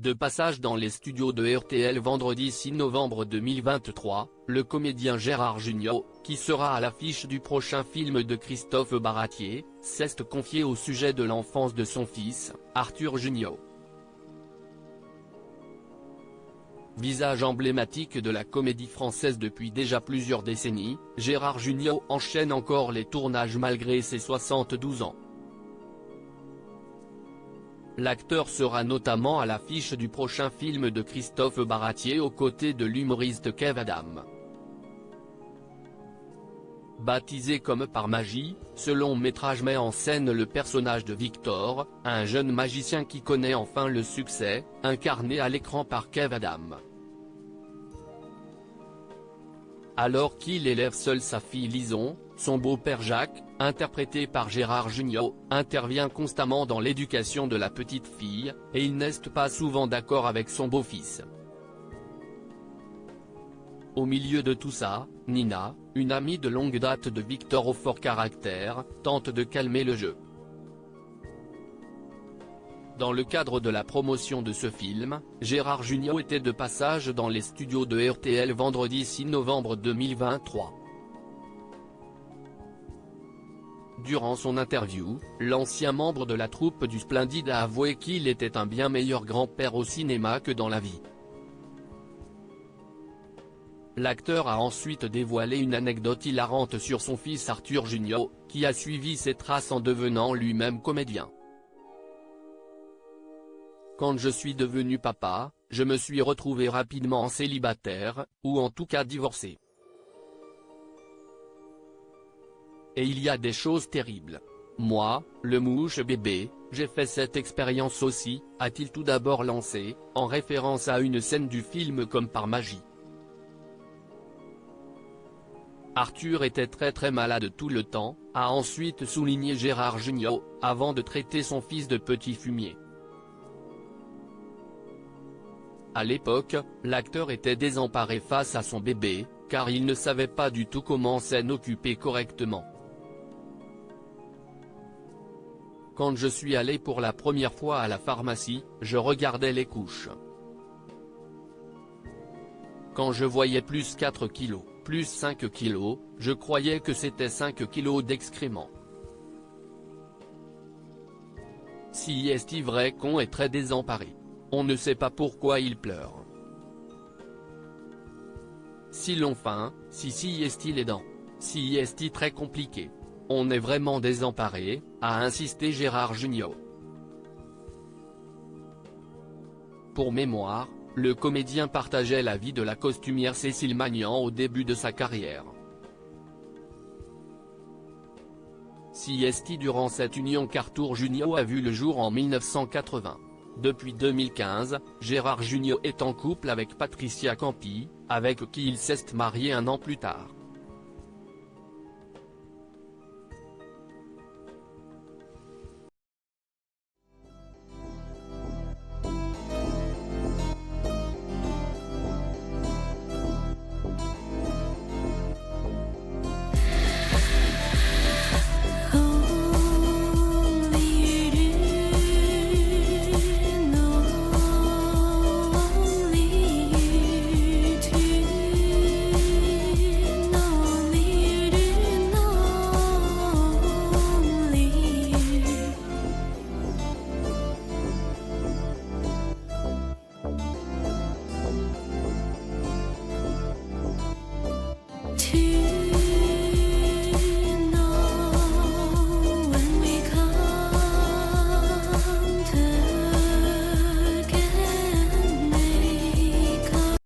De passage dans les studios de RTL vendredi 6 novembre 2023, le comédien Gérard Jugnot, qui sera à l'affiche du prochain film de Christophe Baratier, s'est confié au sujet de l'enfance de son fils, Arthur Jugnot. Visage emblématique de la comédie française depuis déjà plusieurs décennies, Gérard Jugnot enchaîne encore les tournages malgré ses 72 ans. L'acteur sera notamment à l'affiche du prochain film de Christophe Baratier aux côtés de l'humoriste Kev Adams. Baptisé comme par magie, ce long métrage met en scène le personnage de Victor, un jeune magicien qui connaît enfin le succès, incarné à l'écran par Kev Adams. Alors qu'il élève seul sa fille Lison, son beau-père Jacques, interprété par Gérard Jugnot, intervient constamment dans l'éducation de la petite fille, et il n'est pas souvent d'accord avec son beau-fils. Au milieu de tout ça, Nina, une amie de longue date de Victor au fort caractère, tente de calmer le jeu. Dans le cadre de la promotion de ce film, Gérard Jugnot était de passage dans les studios de RTL vendredi 6 novembre 2023. Durant son interview, l'ancien membre de la troupe du Splendide a avoué qu'il était un bien meilleur grand-père au cinéma que dans la vie. L'acteur a ensuite dévoilé une anecdote hilarante sur son fils Arthur Jugnot, qui a suivi ses traces en devenant lui-même comédien. Quand je suis devenu papa, je me suis retrouvé rapidement célibataire, ou en tout cas divorcé. Et il y a des choses terribles. Moi, le mouche bébé, j'ai fait cette expérience aussi, a-t-il tout d'abord lancé, en référence à une scène du film Comme par magie. Arthur était très malade tout le temps, a ensuite souligné Gérard Jugnot, avant de traiter son fils de petit fumier. À l'époque, l'acteur était désemparé face à son bébé, car il ne savait pas du tout comment s'en occuper correctement. Quand je suis allé pour la première fois à la pharmacie, je regardais les couches. Quand je voyais plus 4 kilos, plus 5 kilos, je croyais que c'était 5 kilos d'excréments. Si est vrai qu'on est très désemparé. On ne sait pas pourquoi il pleure. Si l'on faim, si est-il aidant. Si est très compliqué. On est vraiment désemparé, a insisté Gérard Jugnot. Pour mémoire, le comédien partageait la vie de la costumière Cécile Magnan au début de sa carrière. Si est durant cette union qu'Arthur Jugnot a vu le jour en 1980. Depuis 2015, Gérard Jugnot est en couple avec Patricia Campi, avec qui il s'est marié un an plus tard.